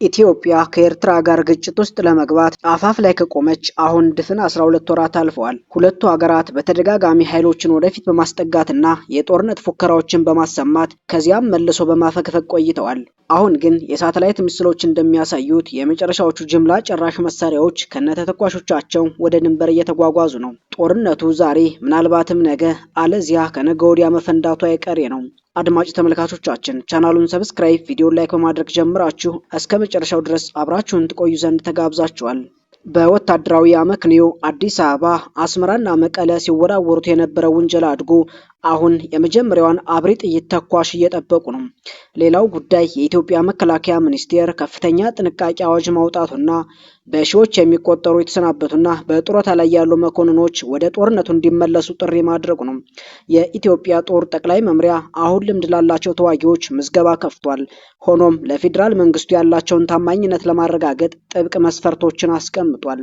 ኢትዮጵያ ከኤርትራ ጋር ግጭት ውስጥ ለመግባት አፋፍ ላይ ከቆመች አሁን ድፍን 12 ወራት አልፈዋል። ሁለቱ ሀገራት በተደጋጋሚ ኃይሎችን ወደፊት በማስጠጋትና የጦርነት ፉከራዎችን በማሰማት ከዚያም መልሶ በማፈግፈግ ቆይተዋል። አሁን ግን የሳተላይት ምስሎች እንደሚያሳዩት የመጨረሻዎቹ ጅምላ ጨራሽ መሳሪያዎች ከነተተኳሾቻቸው ወደ ድንበር እየተጓጓዙ ነው። ጦርነቱ ዛሬ ምናልባትም ነገ አለዚያ ከነገ ወዲያ መፈንዳቱ አይቀሬ ነው። አድማጭ ተመልካቾቻችን ቻናሉን ሰብስክራይብ፣ ቪዲዮ ላይክ በማድረግ ጀምራችሁ እስከ መጨረሻው ድረስ አብራችሁን ትቆዩ ዘንድ ተጋብዛችኋል። በወታደራዊ አመክንዮ አዲስ አበባ፣ አስመራና መቀለ ሲወራወሩት የነበረው ውንጀላ አድጎ አሁን የመጀመሪያዋን አብሪ ጥይት ተኳሽ እየጠበቁ ነው። ሌላው ጉዳይ የኢትዮጵያ መከላከያ ሚኒስቴር ከፍተኛ ጥንቃቄ አዋጅ ማውጣቱና በሺዎች የሚቆጠሩ የተሰናበቱና በጡረታ ላይ ያሉ መኮንኖች ወደ ጦርነቱ እንዲመለሱ ጥሪ ማድረጉ ነው። የኢትዮጵያ ጦር ጠቅላይ መምሪያ አሁን ልምድ ላላቸው ተዋጊዎች ምዝገባ ከፍቷል። ሆኖም ለፌዴራል መንግስቱ ያላቸውን ታማኝነት ለማረጋገጥ ጥብቅ መስፈርቶችን አስቀምጧል።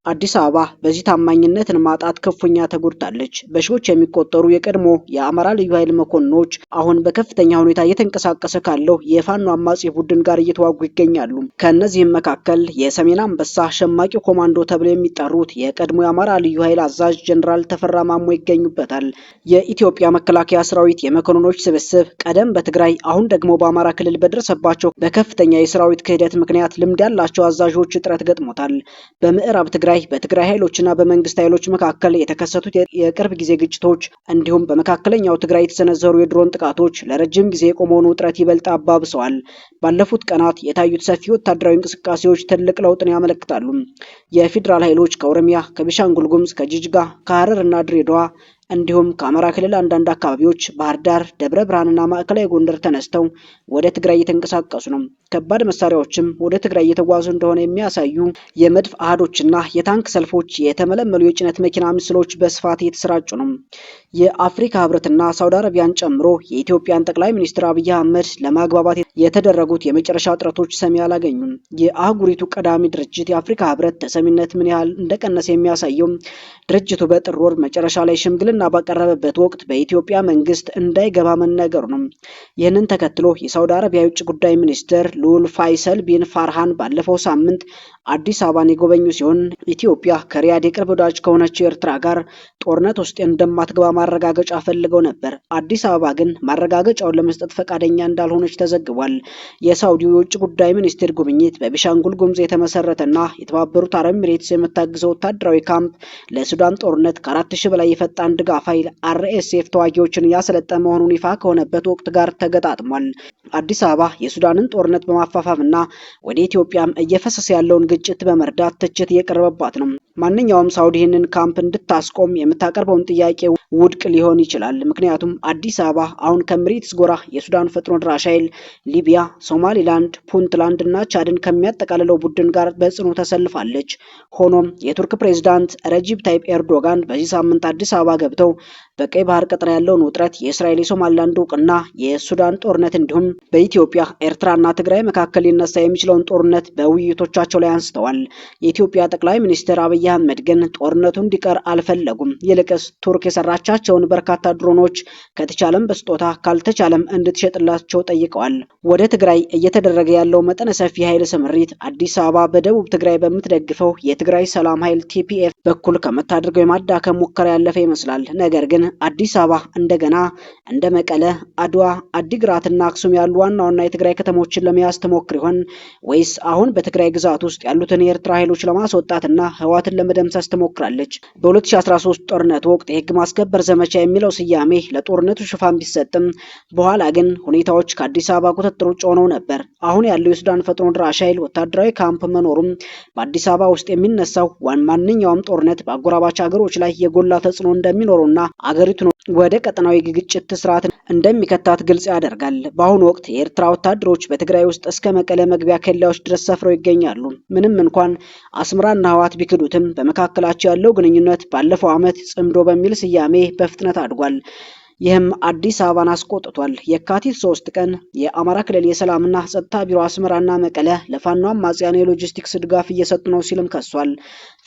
አዲስ አበባ በዚህ ታማኝነትን ማጣት ክፉኛ ተጎድታለች። በሺዎች የሚቆጠሩ የቀድሞ የአማራ ልዩ ኃይል መኮንኖች አሁን በከፍተኛ ሁኔታ እየተንቀሳቀሰ ካለው የፋኖ አማጺ ቡድን ጋር እየተዋጉ ይገኛሉ። ከነዚህም መካከል የሰሜን አንበሳ ሸማቂ ኮማንዶ ተብለው የሚጠሩት የቀድሞ የአማራ ልዩ ኃይል አዛዥ ጀነራል ተፈራ ማሞ ይገኙበታል። የኢትዮጵያ መከላከያ ሰራዊት የመኮንኖች ስብስብ ቀደም በትግራይ አሁን ደግሞ በአማራ ክልል በደረሰባቸው በከፍተኛ የሰራዊት ክህደት ምክንያት ልምድ ያላቸው አዛዦች እጥረት ገጥሞታል። በምዕራብ ትግራይ በትግራይ ኃይሎችና በመንግስት ኃይሎች መካከል የተከሰቱት የቅርብ ጊዜ ግጭቶች እንዲሁም በመካከለኛው ትግራይ የተሰነዘሩ የድሮን ጥቃቶች ለረጅም ጊዜ የቆመውን ውጥረት ይበልጥ አባብሰዋል። ባለፉት ቀናት የታዩት ሰፊ ወታደራዊ እንቅስቃሴዎች ትልቅ ለውጥን ያመለክታሉ። የፌዴራል ኃይሎች ከኦሮሚያ፣ ከቤኒሻንጉል ጉሙዝ፣ ከጂጂጋ፣ ከሐረር እና ድሬዳዋ እንዲሁም ከአማራ ክልል አንዳንድ አካባቢዎች ባህር ዳር፣ ደብረ ብርሃንና ማዕከላዊ ጎንደር ተነስተው ወደ ትግራይ እየተንቀሳቀሱ ነው። ከባድ መሳሪያዎችም ወደ ትግራይ እየተጓዙ እንደሆነ የሚያሳዩ የመድፍ አሃዶችና የታንክ ሰልፎች፣ የተመለመሉ የጭነት መኪና ምስሎች በስፋት እየተሰራጩ ነው። የአፍሪካ ህብረትና ሳውዲ አረቢያን ጨምሮ የኢትዮጵያን ጠቅላይ ሚኒስትር አብይ አህመድ ለማግባባት የተደረጉት የመጨረሻ ጥረቶች ሰሚ አላገኙም። የአህጉሪቱ ቀዳሚ ድርጅት የአፍሪካ ህብረት ተሰሚነት ምን ያህል እንደቀነሰ የሚያሳየው ድርጅቱ በጥር ወር መጨረሻ ላይ ሽምግልና ባቀረበበት ወቅት በኢትዮጵያ መንግስት እንዳይገባ መነገሩ ነው። ይህንን ተከትሎ የሳውዲ አረቢያ የውጭ ጉዳይ ሚኒስትር ልዑል ፋይሰል ቢን ፋርሃን ባለፈው ሳምንት አዲስ አበባን የጎበኙ ሲሆን ኢትዮጵያ ከሪያድ የቅርብ ወዳጅ ከሆነችው ኤርትራ ጋር ጦርነት ውስጥ እንደማትገባ ማረጋገጫ ፈልገው ነበር። አዲስ አበባ ግን ማረጋገጫውን ለመስጠት ፈቃደኛ እንዳልሆነች ተዘግቧል። የሳውዲው የውጭ ጉዳይ ሚኒስቴር ጉብኝት በቤኒሻንጉል ጉሙዝ የተመሰረተና የተባበሩት አረብ ኤሚሬትስ የምታግዘው ወታደራዊ ካምፕ ለሱዳን ጦርነት ከ4000 በላይ የፈጣን ድጋፍ ኃይል RSF ተዋጊዎችን ያሰለጠነ መሆኑን ይፋ ከሆነበት ወቅት ጋር ተገጣጥሟል። አዲስ አበባ የሱዳንን ጦርነት በማፋፋምና ወደ ኢትዮጵያም እየፈሰሰ ያለውን ግጭት በመርዳት ትችት እየቀረበባት ነው። ማንኛውም ሳውዲ ይህንን ካምፕ እንድታስቆም የምታቀርበውን ጥያቄ ውድቅ ሊሆን ይችላል። ምክንያቱም አዲስ አበባ አሁን ከኤሚሬትስ ጎራ የሱዳን ፈጥኖ ድራሽ ኃይል ሊቢያ፣ ሶማሊላንድ፣ ፑንትላንድ እና ቻድን ከሚያጠቃልለው ቡድን ጋር በጽኑ ተሰልፋለች። ሆኖም የቱርክ ፕሬዝዳንት ረጂብ ታይፕ ኤርዶጋን በዚህ ሳምንት አዲስ አበባ ገብተው በቀይ ባህር ቀጠና ያለውን ውጥረት፣ የእስራኤል የሶማሊላንድ እውቅና፣ የሱዳን ጦርነት እንዲሁም በኢትዮጵያ ኤርትራና ትግራይ መካከል ሊነሳ የሚችለውን ጦርነት በውይይቶቻቸው ላይ አንስተዋል። የኢትዮጵያ ጠቅላይ ሚኒስትር አብይ አህመድ ግን ጦርነቱ እንዲቀር አልፈለጉም። ይልቅስ ቱርክ የሰራቻቸውን በርካታ ድሮኖች ከተቻለም በስጦታ ካልተቻለም እንድትሸጥላቸው ጠይቀዋል። ወደ ትግራይ እየተደረገ ያለው መጠነ ሰፊ ኃይል ስምሪት አዲስ አበባ በደቡብ ትግራይ በምትደግፈው የትግራይ ሰላም ኃይል TPF በኩል ከምታደርገው የማዳከም ሙከራ ያለፈ ይመስላል። ነገር ግን አዲስ አበባ እንደገና እንደ መቀለ፣ አድዋ፣ አዲግራትና አክሱም ያሉ ዋና ዋና የትግራይ ከተሞችን ለመያዝ ትሞክር ይሆን ወይስ አሁን በትግራይ ግዛት ውስጥ ያሉትን የኤርትራ ኃይሎች ለማስወጣትና ህወሓትን ለመደምሰስ ትሞክራለች? በ2013 ጦርነት ወቅት የህግ ማስከበር ዘመቻ የሚለው ስያሜ ለጦርነቱ ሽፋን ቢሰጥም በኋላ ግን ሁኔታዎች ከአዲስ አበባ ቁጥጥር ውጭ ሆነው ነበር። አሁን ያለው የሱዳን ፈጥኖ ድራሽ ኃይል ወታደራዊ ካምፕ መኖሩም በአዲስ አበባ ውስጥ የሚነሳው ማንኛውም ጦርነት በአጎራባች ሀገሮች ላይ የጎላ ተጽዕኖ እንደሚኖረውና አገሪቱን ወደ ቀጠናዊ ግጭት ስርዓት እንደሚከታት ግልጽ ያደርጋል። በአሁኑ ወቅት የኤርትራ ወታደሮች በትግራይ ውስጥ እስከ መቀለ መግቢያ ኬላዎች ድረስ ሰፍረው ይገኛሉ። ምንም እንኳን አስመራና ህወሓት ቢክዱትም በመካከላቸው ያለው ግንኙነት ባለፈው ዓመት ጽምዶ በሚል ስያሜ በፍጥነት አድጓል። ይህም አዲስ አበባን አስቆጥቷል። የካቲት 3 ቀን የአማራ ክልል የሰላምና ጸጥታ ቢሮ አስመራና መቀለ ለፋኖ አማጽያን የሎጂስቲክስ ድጋፍ እየሰጡ ነው ሲልም ከሷል።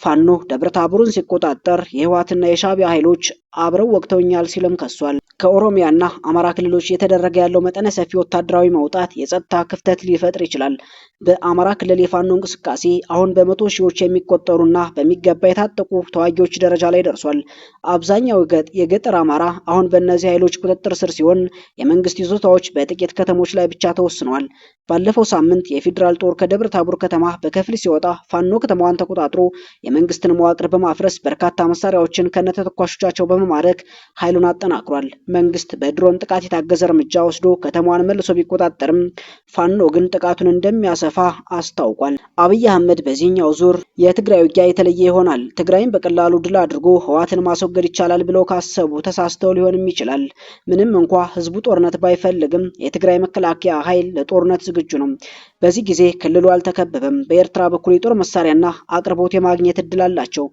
ፋኖ ደብረ ታቦርን ሲቆጣጠር የህወሓትና የሻዕቢያ ኃይሎች አብረው ወቅተውኛል ሲልም ከሷል። ከኦሮሚያና አማራ ክልሎች እየተደረገ ያለው መጠነ ሰፊ ወታደራዊ መውጣት የጸጥታ ክፍተት ሊፈጥር ይችላል። በአማራ ክልል የፋኖ እንቅስቃሴ አሁን በመቶ ሺዎች የሚቆጠሩና በሚገባ የታጠቁ ተዋጊዎች ደረጃ ላይ ደርሷል። አብዛኛው የገጠር አማራ አሁን በእነዚህ ኃይሎች ቁጥጥር ስር ሲሆን የመንግስት ይዞታዎች በጥቂት ከተሞች ላይ ብቻ ተወስነዋል። ባለፈው ሳምንት የፌዴራል ጦር ከደብረ ታቦር ከተማ በከፊል ሲወጣ ፋኖ ከተማዋን ተቆጣጥሮ የመንግስትን መዋቅር በማፍረስ በርካታ መሳሪያዎችን ከነተተኳሾቻቸው በመማረክ ኃይሉን አጠናክሯል። መንግስት በድሮን ጥቃት የታገዘ እርምጃ ወስዶ ከተማዋን መልሶ ቢቆጣጠርም ፋኖ ግን ጥቃቱን እንደሚያሰፋ አስታውቋል። አብይ አህመድ በዚህኛው ዙር የትግራይ ውጊያ የተለየ ይሆናል። ትግራይን በቀላሉ ድል አድርጎ ህወሓትን ማስወገድ ይቻላል ብለው ካሰቡ ተሳስተው ሊሆንም ይችላል። ምንም እንኳ ህዝቡ ጦርነት ባይፈልግም የትግራይ መከላከያ ኃይል ለጦርነት ዝግጁ ነው። በዚህ ጊዜ ክልሉ አልተከበበም። በኤርትራ በኩል የጦር መሳሪያና አቅርቦት የማግኘት እድል አላቸው።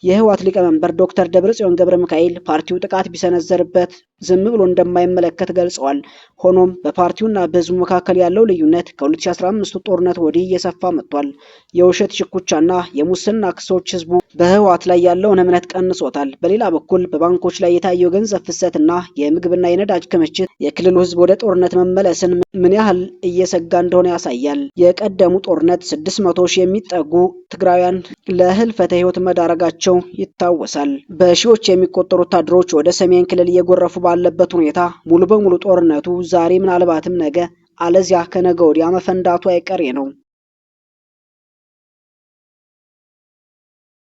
የህወሓት ሊቀመንበር ዶክተር ደብረጽዮን ገብረ ሚካኤል ፓርቲው ጥቃት ቢሰነዘርበት ዝም ብሎ እንደማይመለከት ገልጸዋል። ሆኖም በፓርቲውና በህዝቡ መካከል ያለው ልዩነት ከ2015 ጦርነት ወዲህ እየሰፋ መጥቷል። የውሸት ሽኩቻና የሙስና ክሶች ህዝቡ በህወሓት ላይ ያለውን እምነት ቀንሶታል። በሌላ በኩል በባንኮች ላይ የታየው ገንዘብ ፍሰትና የምግብና የነዳጅ ክምችት የክልሉ ህዝብ ወደ ጦርነት መመለስን ምን ያህል እየሰጋ እንደሆነ ያሳያል። የቀደሙ ጦርነት 600 ሺህ የሚጠጉ ትግራውያን ለህልፈተ ህይወት መዳረጋቸው ይታወሳል። በሺዎች የሚቆጠሩ ወታደሮች ወደ ሰሜን ክልል እየጎረፉ ባለበት ሁኔታ ሙሉ በሙሉ ጦርነቱ ዛሬ ምናልባትም ነገ አለዚያ ከነገ ወዲያ መፈንዳቱ አይቀሬ ነው።